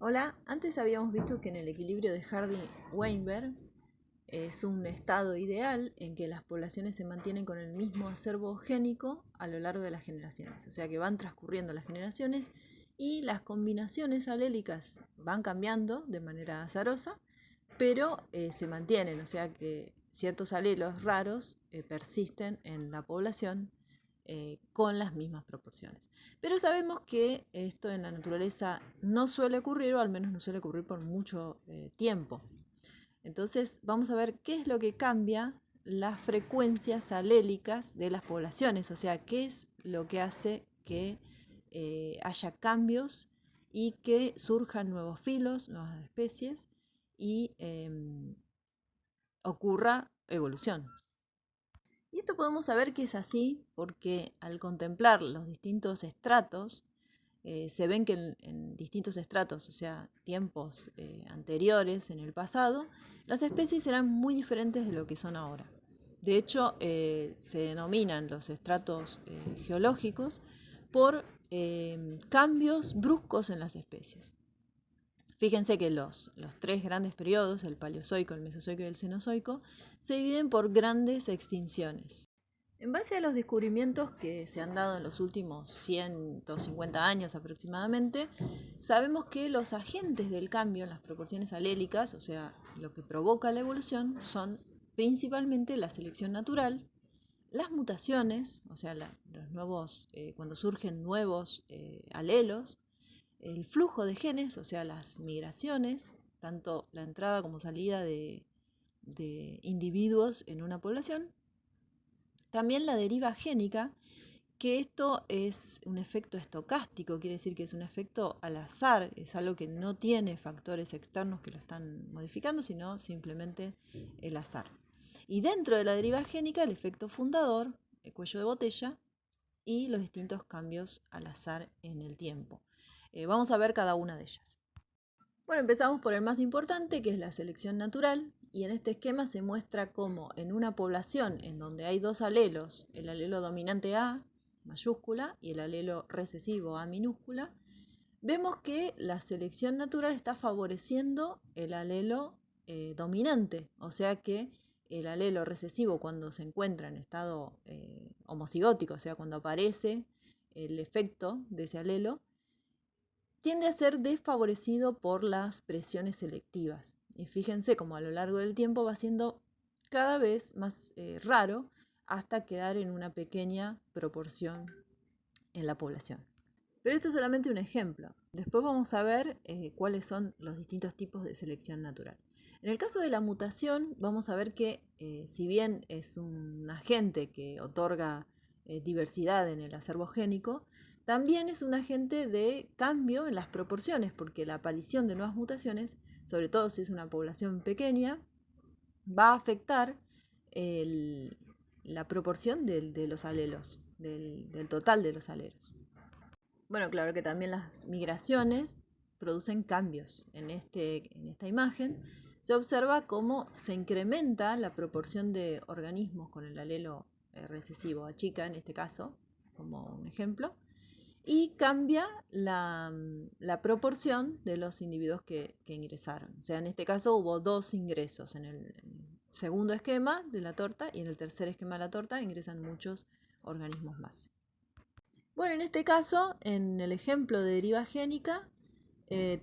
Hola, antes habíamos visto que en el equilibrio de Hardy-Weinberg es un estado ideal en que las poblaciones se mantienen con el mismo acervo génico a lo largo de las generaciones, o sea que van transcurriendo las generaciones y las combinaciones alélicas van cambiando de manera azarosa, pero se mantienen, o sea que ciertos alelos raros persisten en la población con las mismas proporciones. Pero sabemos que esto en la naturaleza no suele ocurrir, o al menos no suele ocurrir por mucho tiempo. Entonces vamos a ver qué es lo que cambia las frecuencias alélicas de las poblaciones, o sea, qué es lo que hace que haya cambios y que surjan nuevos filos, nuevas especies y ocurra evolución. Y esto podemos saber que es así porque al contemplar los distintos estratos, se ven que en distintos estratos, o sea, tiempos anteriores en el pasado, las especies eran muy diferentes de lo que son ahora. De hecho, se denominan los estratos geológicos por cambios bruscos en las especies. Fíjense que los tres grandes periodos, el Paleozoico, el Mesozoico y el Cenozoico, se dividen por grandes extinciones. En base a los descubrimientos que se han dado en los últimos 150 años aproximadamente, sabemos que los agentes del cambio en las proporciones alélicas, o sea, lo que provoca la evolución, son principalmente la selección natural, las mutaciones, o sea, cuando surgen nuevos alelos, el flujo de genes, o sea, las migraciones, tanto la entrada como salida de individuos en una población. También la deriva génica, que esto es un efecto estocástico, quiere decir que es un efecto al azar, es algo que no tiene factores externos que lo están modificando, sino simplemente el azar. Y dentro de la deriva génica, el efecto fundador, el cuello de botella, y los distintos cambios al azar en el tiempo. Vamos a ver cada una de ellas. Bueno, empezamos por el más importante, que es la selección natural, y en este esquema se muestra cómo en una población en donde hay dos alelos, el alelo dominante A, mayúscula, y el alelo recesivo A minúscula, vemos que la selección natural está favoreciendo el alelo dominante, o sea que el alelo recesivo, cuando se encuentra en estado homocigótico, o sea, cuando aparece el efecto de ese alelo, tiende a ser desfavorecido por las presiones selectivas. Y fíjense cómo a lo largo del tiempo va siendo cada vez más raro hasta quedar en una pequeña proporción en la población. Pero esto es solamente un ejemplo. Después vamos a ver cuáles son los distintos tipos de selección natural. En el caso de la mutación, vamos a ver que si bien es un agente que otorga diversidad en el acervo génico, también es un agente de cambio en las proporciones, porque la aparición de nuevas mutaciones, sobre todo si es una población pequeña, va a afectar la proporción de los alelos, del total de los alelos. Bueno, claro que también las migraciones producen cambios. En esta imagen se observa cómo se incrementa la proporción de organismos con el alelo recesivo a chica, en este caso, como un ejemplo, y cambia la proporción de los individuos que ingresaron. O sea, en este caso hubo dos ingresos en el segundo esquema de la torta, y en el tercer esquema de la torta ingresan muchos organismos más. Bueno, en este caso, en el ejemplo de deriva génica,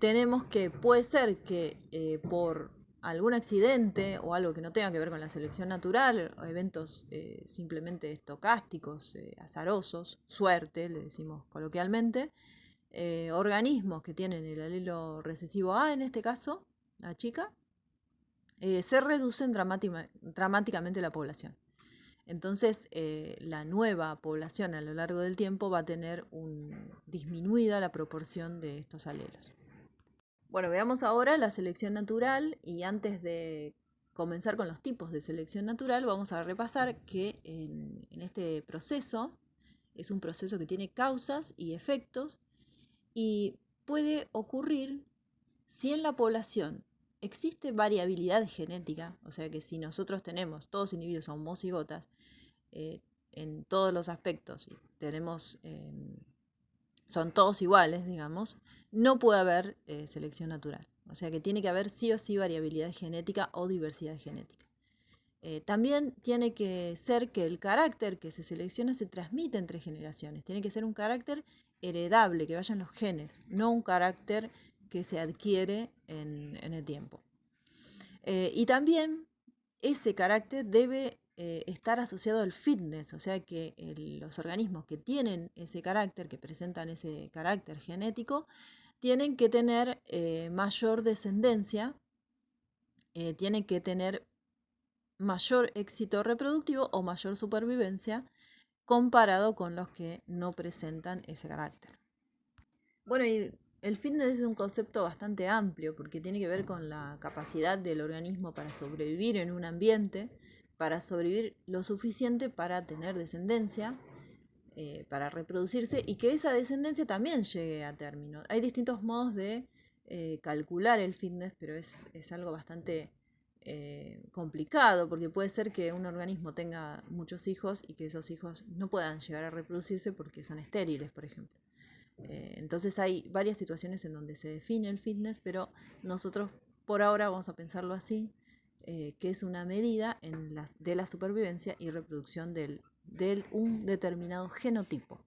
tenemos que puede ser que por algún accidente o algo que no tenga que ver con la selección natural, o eventos simplemente estocásticos, azarosos, suerte, le decimos coloquialmente, organismos que tienen el alelo recesivo A, en este caso, la chica, se reducen dramáticamente la población. Entonces, la nueva población a lo largo del tiempo va a tener disminuida la proporción de estos alelos. Bueno, veamos ahora la selección natural, y antes de comenzar con los tipos de selección natural, vamos a repasar que en este proceso es un proceso que tiene causas y efectos, y puede ocurrir si en la población existe variabilidad genética, o sea que si nosotros tenemos, todos individuos son homocigotas, en todos los aspectos, y tenemos son todos iguales, digamos, no puede haber selección natural. O sea que tiene que haber sí o sí variabilidad genética o diversidad genética. También tiene que ser que el carácter que se selecciona se transmite entre generaciones. Tiene que ser un carácter heredable, que vayan los genes, no un carácter que se adquiere en el tiempo. Y también ese carácter debe estar asociado al fitness, o sea que los organismos que tienen ese carácter, que presentan ese carácter genético, tienen que tener mayor descendencia, tienen que tener mayor éxito reproductivo o mayor supervivencia comparado con los que no presentan ese carácter. Bueno, y el fitness es un concepto bastante amplio porque tiene que ver con la capacidad del organismo para sobrevivir en un ambiente, para sobrevivir lo suficiente para tener descendencia, para reproducirse y que esa descendencia también llegue a término. Hay distintos modos de calcular el fitness, pero es algo bastante complicado porque puede ser que un organismo tenga muchos hijos y que esos hijos no puedan llegar a reproducirse porque son estériles, por ejemplo. Entonces hay varias situaciones en donde se define el fitness, pero nosotros por ahora vamos a pensarlo así, que es una medida de la supervivencia y reproducción de un determinado genotipo.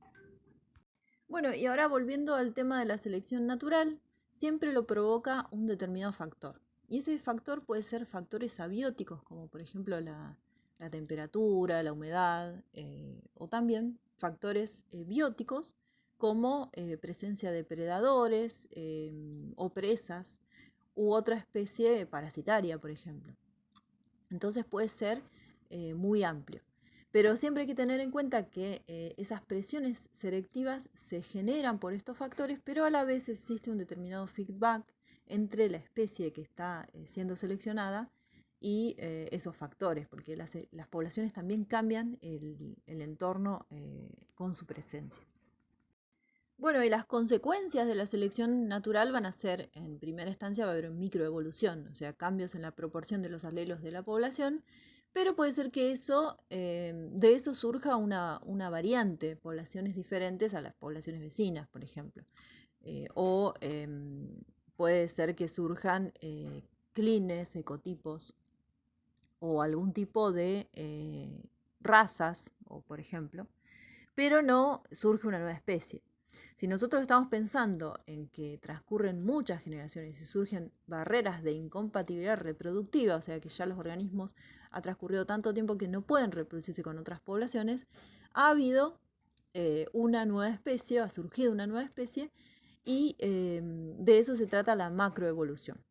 Bueno, y ahora volviendo al tema de la selección natural, siempre lo provoca un determinado factor. Y ese factor puede ser factores abióticos, como por ejemplo la temperatura, la humedad, o también factores bióticos, como presencia de predadores o presas u otra especie parasitaria, por ejemplo. Entonces puede ser muy amplio. Pero siempre hay que tener en cuenta que esas presiones selectivas se generan por estos factores, pero a la vez existe un determinado feedback entre la especie que está siendo seleccionada y esos factores, porque las poblaciones también cambian el entorno con su presencia. Bueno, y las consecuencias de la selección natural van a ser, en primera instancia, va a haber microevolución, o sea, cambios en la proporción de los alelos de la población, pero puede ser que de eso surja una variante, poblaciones diferentes a las poblaciones vecinas, por ejemplo. O puede ser que surjan clines, ecotipos o algún tipo de razas, o por ejemplo, pero no surge una nueva especie. Si nosotros estamos pensando en que transcurren muchas generaciones y surgen barreras de incompatibilidad reproductiva, o sea que ya los organismos ha transcurrido tanto tiempo que no pueden reproducirse con otras poblaciones, ha habido una nueva especie, ha surgido una nueva especie y de eso se trata la macroevolución.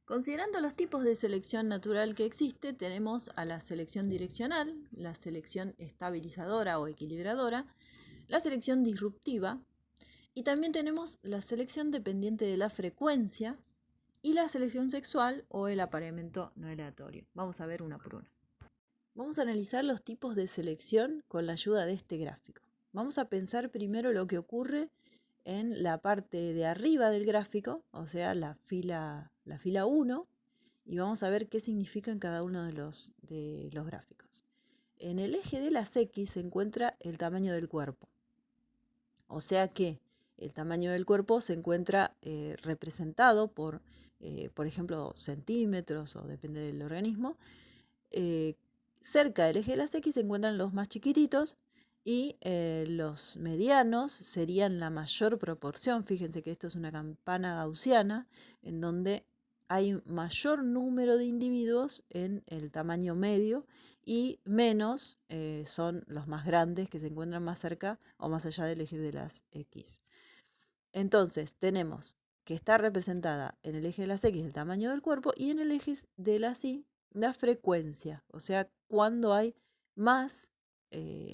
Considerando los tipos de selección natural que existe, tenemos a la selección direccional, la selección estabilizadora o equilibradora, la selección disruptiva y también tenemos la selección dependiente de la frecuencia y la selección sexual o el apareamiento no aleatorio. Vamos a ver una por una. Vamos a analizar los tipos de selección con la ayuda de este gráfico. Vamos a pensar primero lo que ocurre en la parte de arriba del gráfico, o sea, la fila 1, y vamos a ver qué significa en cada uno de los gráficos. En el eje de las X se encuentra el tamaño del cuerpo, o sea que el tamaño del cuerpo se encuentra representado por ejemplo, centímetros o depende del organismo. Cerca del eje de las X se encuentran los más chiquititos y los medianos serían la mayor proporción. Fíjense que esto es una campana gaussiana en donde hay mayor número de individuos en el tamaño medio y menos son los más grandes que se encuentran más cerca o más allá del eje de las X. Entonces tenemos que está representada en el eje de las X el tamaño del cuerpo y en el eje de las Y la frecuencia, o sea, cuando hay más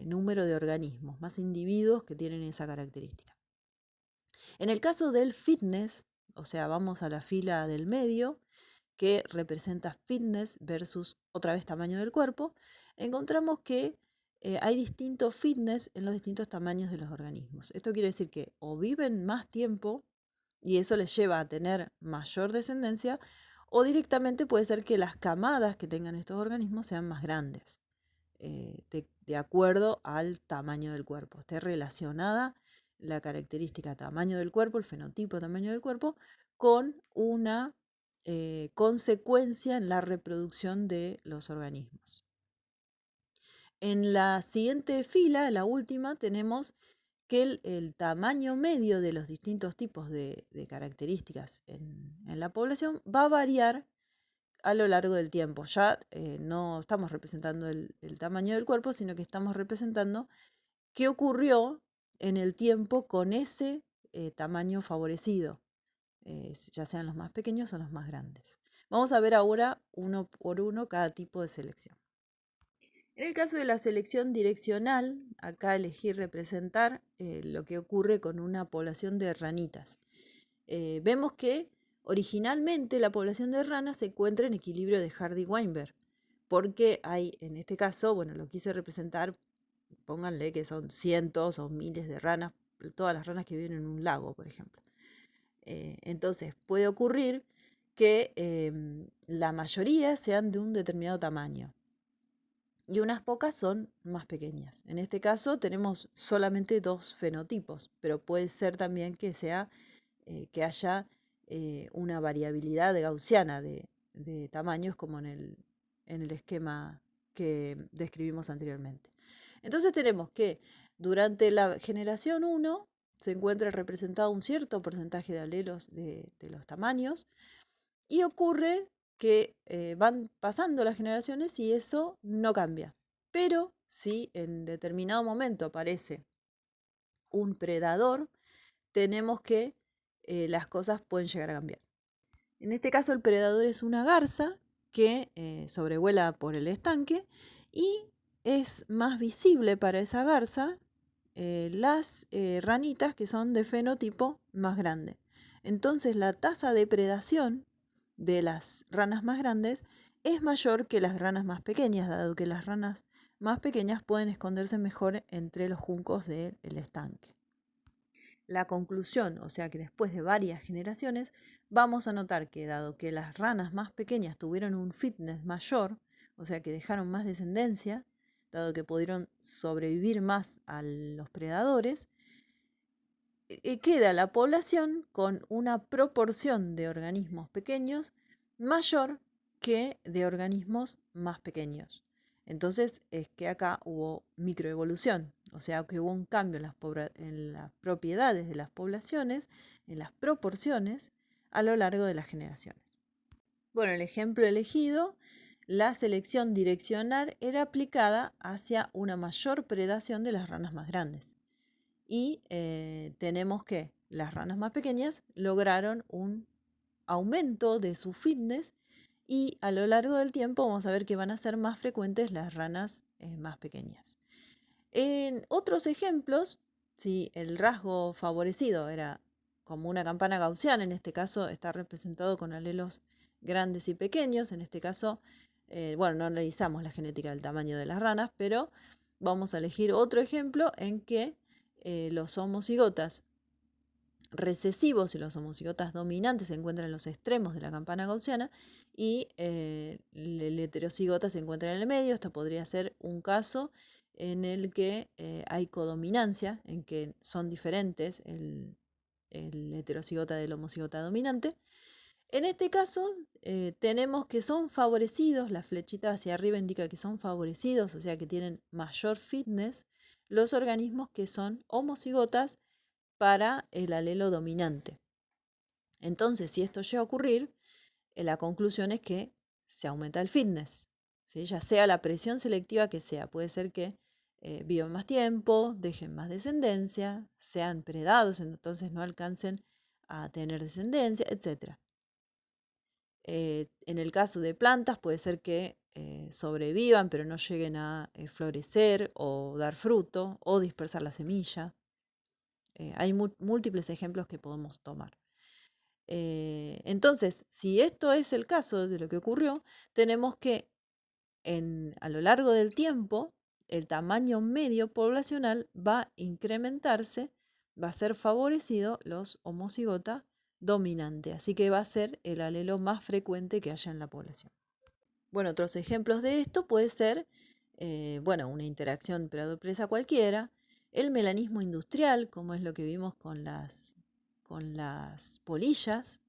número de organismos, más individuos que tienen esa característica. En el caso del fitness, o sea, vamos a la fila del medio, que representa fitness versus otra vez tamaño del cuerpo, encontramos que hay distintos fitness en los distintos tamaños de los organismos. Esto quiere decir que o viven más tiempo y eso les lleva a tener mayor descendencia, o directamente puede ser que las camadas que tengan estos organismos sean más grandes, de acuerdo al tamaño del cuerpo. Esté relacionada la característica tamaño del cuerpo, el fenotipo tamaño del cuerpo, con una consecuencia en la reproducción de los organismos. En la siguiente fila, la última, tenemos que el tamaño medio de los distintos tipos de características en la población va a variar a lo largo del tiempo. Ya no estamos representando el tamaño del cuerpo, sino que estamos representando qué ocurrió en el tiempo con ese tamaño favorecido, ya sean los más pequeños o los más grandes. Vamos a ver ahora uno por uno cada tipo de selección. En el caso de la selección direccional, acá elegí representar lo que ocurre con una población de ranitas. Vemos que originalmente la población de ranas se encuentra en equilibrio de Hardy-Weinberg, porque hay, en este caso, bueno, lo quise representar, pónganle que son cientos o miles de ranas, todas las ranas que viven en un lago, por ejemplo. Entonces, puede ocurrir que la mayoría sean de un determinado tamaño y unas pocas son más pequeñas. En este caso tenemos solamente dos fenotipos, pero puede ser también que que haya una variabilidad gaussiana de tamaños como en el esquema que describimos anteriormente. Entonces tenemos que durante la generación 1 se encuentra representado un cierto porcentaje de alelos de los tamaños y ocurre que van pasando las generaciones y eso no cambia. Pero si en determinado momento aparece un predador, tenemos que las cosas pueden llegar a cambiar. En este caso el predador es una garza que sobrevuela por el estanque y es más visible para esa garza las ranitas que son de fenotipo más grande. Entonces la tasa de predación de las ranas más grandes es mayor que las ranas más pequeñas, dado que las ranas más pequeñas pueden esconderse mejor entre los juncos del estanque. La conclusión, o sea que después de varias generaciones, vamos a notar que dado que las ranas más pequeñas tuvieron un fitness mayor, o sea que dejaron más descendencia, dado que pudieron sobrevivir más a los predadores, queda la población con una proporción de organismos pequeños mayor que de organismos más pequeños. Entonces es que acá hubo microevolución, o sea que hubo un cambio en las propiedades de las poblaciones, en las proporciones, a lo largo de las generaciones. Bueno, el ejemplo elegido, la selección direccional era aplicada hacia una mayor predación de las ranas más grandes. Y tenemos que las ranas más pequeñas lograron un aumento de su fitness y a lo largo del tiempo vamos a ver que van a ser más frecuentes las ranas más pequeñas. En otros ejemplos, si el rasgo favorecido era como una campana gaussiana, en este caso está representado con alelos grandes y pequeños, en este caso, bueno, no analizamos la genética del tamaño de las ranas, pero vamos a elegir otro ejemplo en que los homocigotas recesivos y los homocigotas dominantes se encuentran en los extremos de la campana gaussiana y el heterocigota se encuentra en el medio. Esto podría ser un caso en el que hay codominancia, en que son diferentes el heterocigota del homocigota dominante. En este caso tenemos que son favorecidos, la flechita hacia arriba indica que son favorecidos, o sea que tienen mayor fitness, los organismos que son homocigotas para el alelo dominante. Entonces, si esto llega a ocurrir, la conclusión es que se aumenta el fitness, ¿sí? Ya sea la presión selectiva que sea. Puede ser que vivan más tiempo, dejen más descendencia, sean predados, entonces no alcancen a tener descendencia, etc. En el caso de plantas puede ser que sobrevivan pero no lleguen a florecer o dar fruto o dispersar la semilla. Hay múltiples ejemplos que podemos tomar. Entonces, si esto es el caso de lo que ocurrió, tenemos que a lo largo del tiempo el tamaño medio poblacional va a incrementarse, va a ser favorecido los homocigota dominante, así que va a ser el alelo más frecuente que haya en la población. Bueno, otros ejemplos de esto puede ser, bueno, una interacción predador-presa cualquiera, el melanismo industrial, como es lo que vimos con las polillas,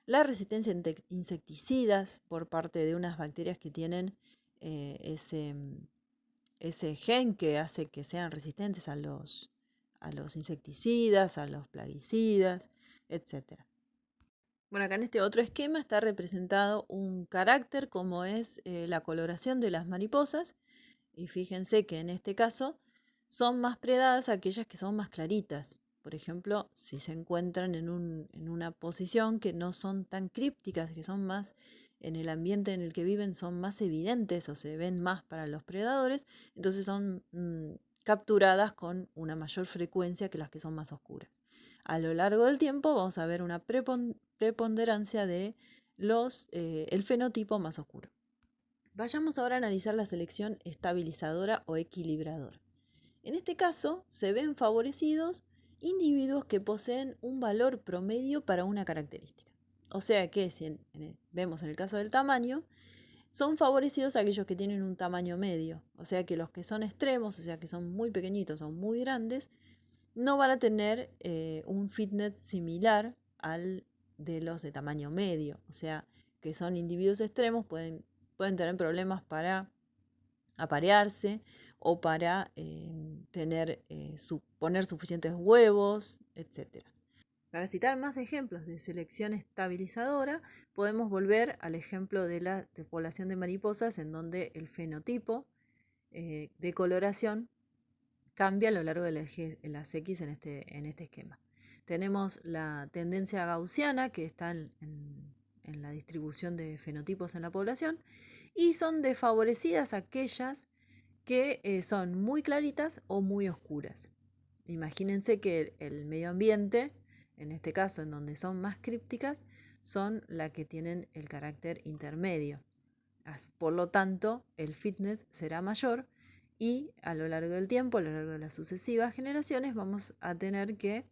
la resistencia a insecticidas por parte de unas bacterias que tienen ese gen que hace que sean resistentes a los insecticidas, a los plaguicidas, etc. Bueno, acá en este otro esquema está representado un carácter como es la coloración de las mariposas, y fíjense que en este caso son más predadas aquellas que son más claritas. Por ejemplo, si se encuentran en una posición que no son tan crípticas, que son más en el ambiente en el que viven, son más evidentes o se ven más para los predadores, entonces son capturadas con una mayor frecuencia que las que son más oscuras. A lo largo del tiempo vamos a ver una preponderancia de el fenotipo más oscuro. Vayamos ahora a analizar la selección estabilizadora o equilibradora. En este caso, se ven favorecidos individuos que poseen un valor promedio para una característica. O sea que, si vemos en el caso del tamaño, son favorecidos aquellos que tienen un tamaño medio. O sea que los que son extremos, o sea que son muy pequeñitos o muy grandes, no van a tener un fitness similar al de los de tamaño medio. O sea que son individuos extremos, pueden tener problemas para aparearse o para poner suficientes huevos, etc. Para citar más ejemplos de selección estabilizadora, podemos volver al ejemplo de la población de mariposas, en donde el fenotipo de coloración cambia a lo largo de las X en este esquema. Tenemos la tendencia gaussiana, que está en la distribución de fenotipos en la población, y son desfavorecidas aquellas que son muy claritas o muy oscuras. Imagínense que el medio ambiente, en este caso en donde son más crípticas, son las que tienen el carácter intermedio. Por lo tanto, el fitness será mayor y a lo largo del tiempo, a lo largo de las sucesivas generaciones, vamos a tener que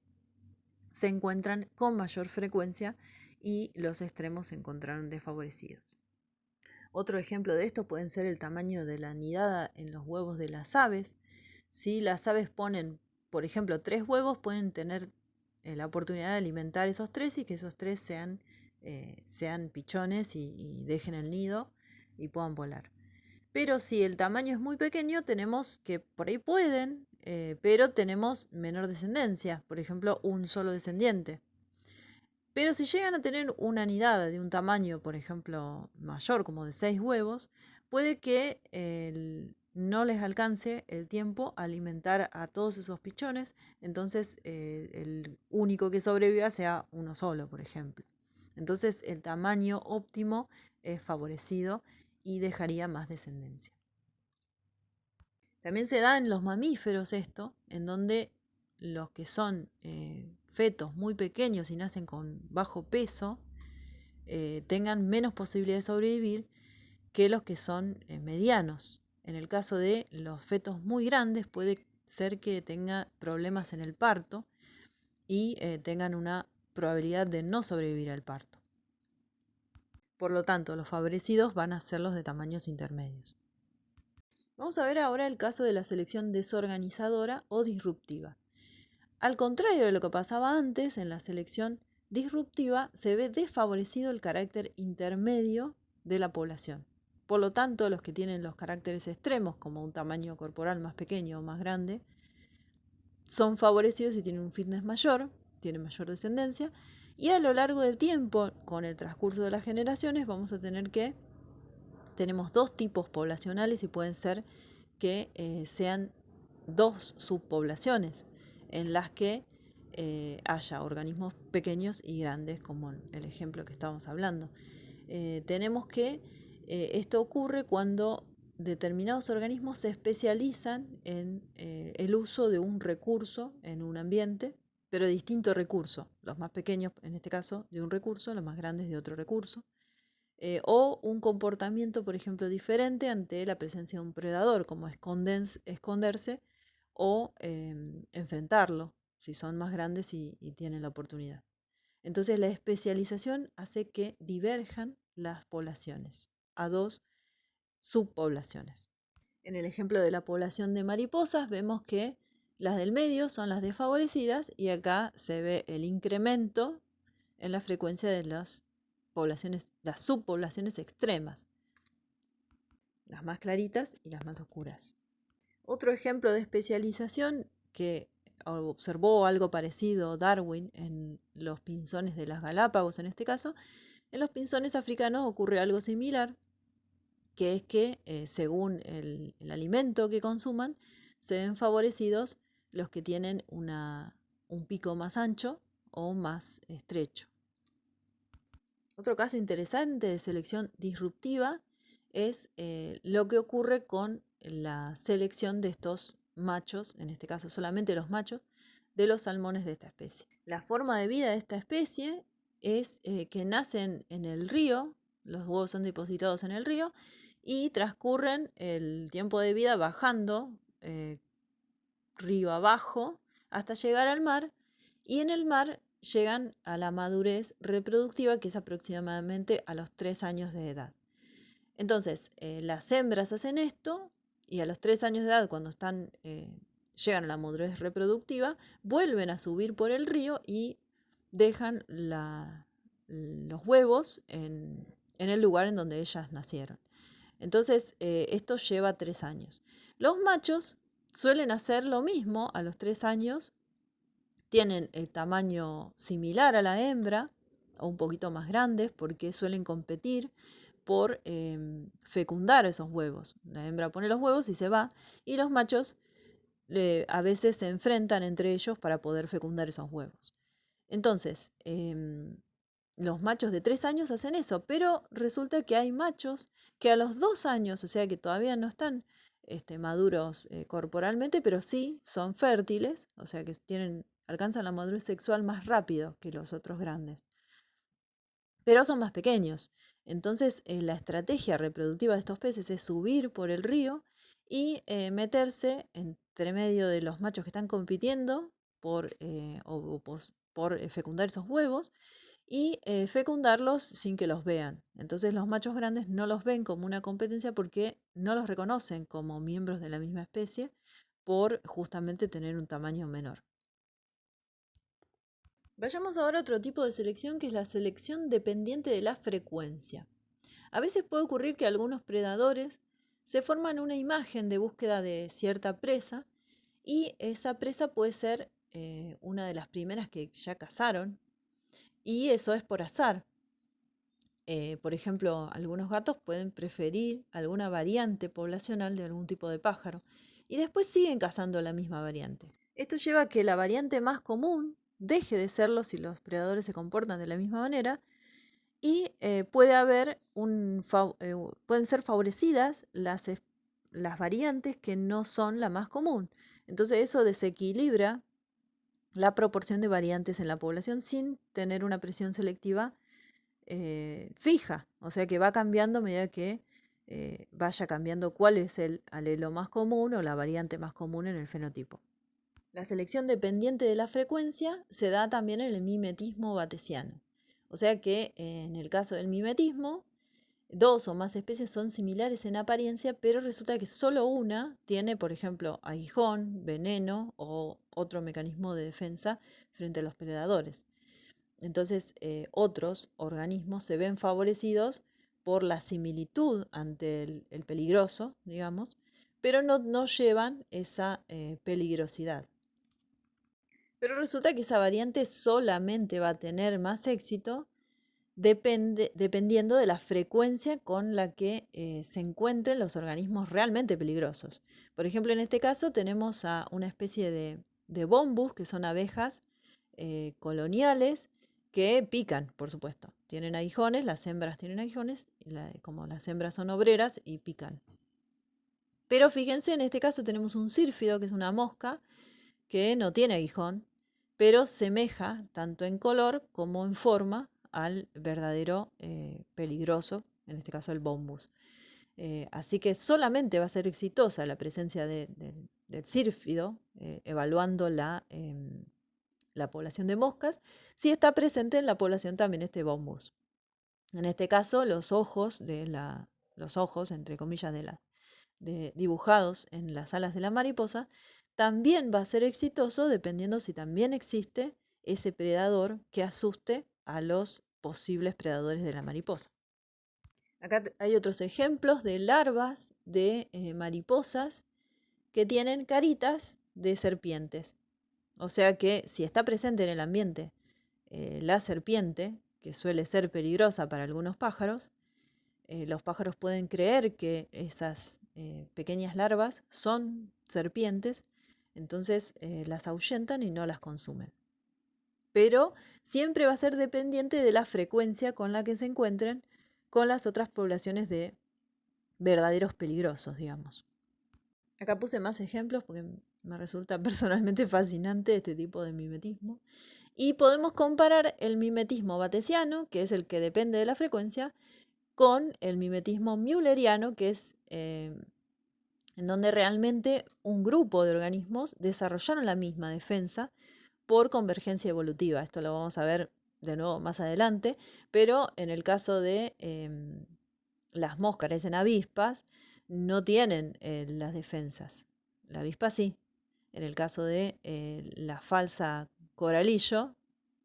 se encuentran con mayor frecuencia y los extremos se encontraron desfavorecidos. Otro ejemplo de esto puede ser el tamaño de la nidada en los huevos de las aves. Si las aves ponen, por ejemplo, 3 huevos, pueden tener la oportunidad de alimentar esos 3 y que esos 3 sean pichones y dejen el nido y puedan volar. Pero si el tamaño es muy pequeño, tenemos que por ahí pueden, pero tenemos menor descendencia, por ejemplo, un solo descendiente. Pero si llegan a tener una nidada de un tamaño, por ejemplo, mayor, como de 6 huevos, puede que no les alcance el tiempo a alimentar a todos esos pichones, entonces el único que sobreviva sea uno solo, por ejemplo. Entonces el tamaño óptimo es favorecido y dejaría más descendencia. También se da en los mamíferos esto, en donde los que son fetos muy pequeños y nacen con bajo peso, tengan menos posibilidad de sobrevivir que los que son medianos. En el caso de los fetos muy grandes, puede ser que tengan problemas en el parto y tengan una probabilidad de no sobrevivir al parto. Por lo tanto, los favorecidos van a ser los de tamaños intermedios. Vamos a ver ahora el caso de la selección desorganizadora o disruptiva. Al contrario de lo que pasaba antes, en la selección disruptiva se ve desfavorecido el carácter intermedio de la población. Por lo tanto, los que tienen los caracteres extremos, como un tamaño corporal más pequeño o más grande, son favorecidos si tienen un fitness mayor, tienen mayor descendencia, y a lo largo del tiempo, con el transcurso de las generaciones, vamos a tener que tenemos 2 tipos poblacionales y pueden ser que sean 2 subpoblaciones en las que haya organismos pequeños y grandes, como el ejemplo que estábamos hablando. Tenemos que esto ocurre cuando determinados organismos se especializan en el uso de un recurso en un ambiente, pero de distinto recurso. Los más pequeños, en este caso, de un recurso, los más grandes de otro recurso. O un comportamiento, por ejemplo, diferente ante la presencia de un predador, como esconderse o enfrentarlo, si son más grandes y tienen la oportunidad. Entonces la especialización hace que diverjan las poblaciones a 2 subpoblaciones. En el ejemplo de la población de mariposas vemos que Las del medio son las desfavorecidas y acá se ve el incremento en la frecuencia de las subpoblaciones extremas, las más claritas y las más oscuras. Otro ejemplo de especialización que observó algo parecido Darwin en los pinzones de las Galápagos, en este caso, en los pinzones africanos ocurre algo similar, que es que según el alimento que consuman, se ven favorecidos los que tienen un pico más ancho o más estrecho. Otro caso interesante de selección disruptiva es lo que ocurre con la selección de estos machos, en este caso solamente los machos, de los salmones de esta especie. La forma de vida de esta especie es que nacen en el río, los huevos son depositados en el río y transcurren el tiempo de vida bajando río abajo hasta llegar al mar, y en el mar llegan a la madurez reproductiva, que es aproximadamente a los 3 años de edad. Entonces, las hembras hacen esto y a los 3 años de edad, cuando llegan a la madurez reproductiva, vuelven a subir por el río y dejan los huevos en el lugar en donde ellas nacieron. Entonces, esto lleva 3 años. Los machos suelen hacer lo mismo a los 3 años, tienen el tamaño similar a la hembra o un poquito más grandes porque suelen competir por fecundar esos huevos. La hembra pone los huevos y se va, y los machos a veces se enfrentan entre ellos para poder fecundar esos huevos. Entonces, los machos de 3 años hacen eso, pero resulta que hay machos que a los 2 años, o sea que todavía no están maduros corporalmente, pero sí son fértiles, o sea que alcanzan la madurez sexual más rápido que los otros grandes, pero son más pequeños. Entonces, la estrategia reproductiva de estos peces es subir por el río y meterse entre medio de los machos que están compitiendo por fecundar esos huevos y fecundarlos sin que los vean. Entonces los machos grandes no los ven como una competencia porque no los reconocen como miembros de la misma especie por justamente tener un tamaño menor. Vayamos ahora a otro tipo de selección, que es la selección dependiente de la frecuencia. A veces puede ocurrir que algunos predadores se forman una imagen de búsqueda de cierta presa, y esa presa puede ser una de las primeras que ya cazaron, y eso es por azar. Por ejemplo, algunos gatos pueden preferir alguna variante poblacional de algún tipo de pájaro y después siguen cazando la misma variante. Esto lleva a que la variante más común deje de serlo si los predadores se comportan de la misma manera, y pueden ser favorecidas las variantes que no son la más común. Entonces eso desequilibra la proporción de variantes en la población sin tener una presión selectiva fija, o sea que va cambiando a medida que vaya cambiando cuál es el alelo más común o la variante más común en el fenotipo. La selección dependiente de la frecuencia se da también en el mimetismo batesiano, o sea que en el caso del mimetismo, 2 o más especies son similares en apariencia, pero resulta que solo una tiene, por ejemplo, aguijón, veneno o otro mecanismo de defensa frente a los predadores. Entonces, otros organismos se ven favorecidos por la similitud ante el peligroso, digamos, pero no llevan esa peligrosidad. Pero resulta que esa variante solamente va a tener más éxito dependiendo de la frecuencia con la que se encuentren los organismos realmente peligrosos. Por ejemplo, en este caso tenemos a una especie de bombus, que son abejas coloniales, que pican, por supuesto. Tienen aguijones, las hembras tienen aguijones, como las hembras son obreras y pican. Pero fíjense, en este caso tenemos un sírfido, que es una mosca, que no tiene aguijón, pero semeja tanto en color como en forma al verdadero peligroso, en este caso el bombus. Así que solamente va a ser exitosa la presencia del sírfido, evaluando la población de moscas, si está presente en la población también este bombus. En este caso, los ojos, entre comillas, dibujados en las alas de la mariposa, también va a ser exitoso dependiendo si también existe ese predador que asuste a los posibles predadores de la mariposa. Acá hay otros ejemplos de larvas de mariposas que tienen caritas de serpientes. O sea que si está presente en el ambiente la serpiente, que suele ser peligrosa para algunos pájaros, los pájaros pueden creer que esas pequeñas larvas son serpientes, entonces las ahuyentan y no las consumen. Pero siempre va a ser dependiente de la frecuencia con la que se encuentren con las otras poblaciones de verdaderos peligrosos, digamos. Acá puse más ejemplos porque me resulta personalmente fascinante este tipo de mimetismo. Y podemos comparar el mimetismo batesiano, que es el que depende de la frecuencia, con el mimetismo mülleriano, que es en donde realmente un grupo de organismos desarrollaron la misma defensa por convergencia evolutiva. Esto lo vamos a ver de nuevo más adelante, pero en el caso de las moscas, parecen avispas, no tienen las defensas. La avispa sí. En el caso de la falsa coralillo,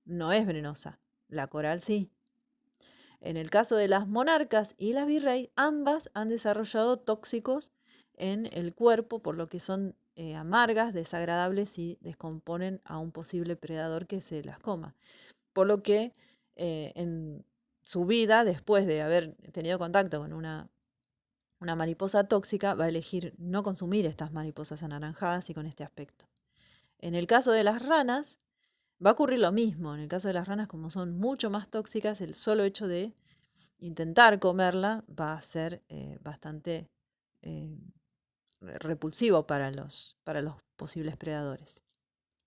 no es venenosa. La coral sí. En el caso de las monarcas y las virrey, ambas han desarrollado tóxicos en el cuerpo, por lo que son amargas, desagradables y descomponen a un posible predador que se las coma. Por lo que en su vida, después de haber tenido contacto con una mariposa tóxica, va a elegir no consumir estas mariposas anaranjadas y con este aspecto. En el caso de las ranas, va a ocurrir lo mismo. En el caso de las ranas, como son mucho más tóxicas, el solo hecho de intentar comerla va a ser bastante repulsivo para los posibles predadores.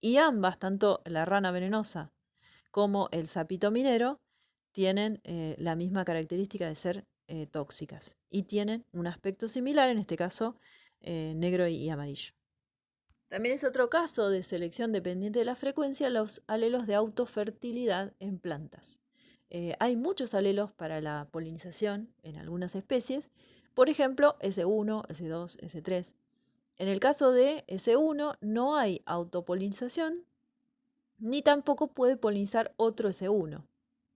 Y ambas, tanto la rana venenosa como el sapito minero, tienen la misma característica de ser tóxicas y tienen un aspecto similar, en este caso negro y amarillo. También es otro caso de selección dependiente de la frecuencia los alelos de autofertilidad en plantas. Hay muchos alelos para la polinización en algunas especies, por ejemplo S1, S2, S3. En el caso de S1 no hay autopolinización, ni tampoco puede polinizar otro S1,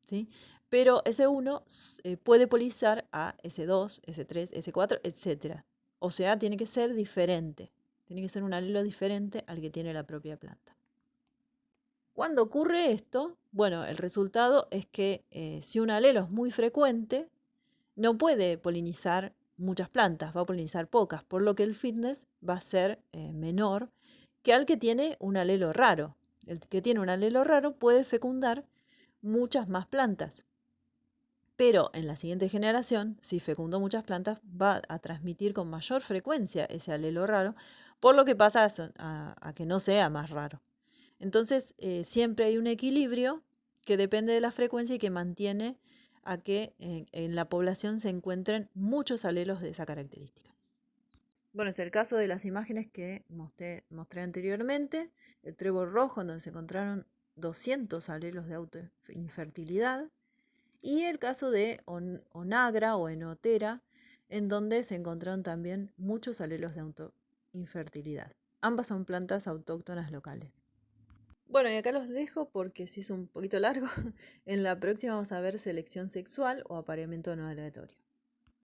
¿sí? Pero S1 puede polinizar a S2, S3, S4, etc. O sea, tiene que ser diferente. Tiene que ser un alelo diferente al que tiene la propia planta. Cuando ocurre esto, bueno, el resultado es que si un alelo es muy frecuente, no puede polinizar muchas plantas, va a polinizar pocas, por lo que el fitness va a ser menor que al que tiene un alelo raro. El que tiene un alelo raro puede fecundar muchas más plantas. Pero en la siguiente generación, si fecundó muchas plantas, va a transmitir con mayor frecuencia ese alelo raro, por lo que pasa a que no sea más raro. Entonces, siempre hay un equilibrio que depende de la frecuencia y que mantiene a que en la población se encuentren muchos alelos de esa característica. Bueno, es el caso de las imágenes que mostré anteriormente, el trébol rojo, en donde se encontraron 200 alelos de autoinfertilidad, y el caso de onagra o enotera, en donde se encontraron también muchos alelos de autoinfertilidad. Ambas son plantas autóctonas locales. Bueno, y acá los dejo porque se hizo un poquito largo. En la próxima vamos a ver selección sexual o apareamiento no aleatorio.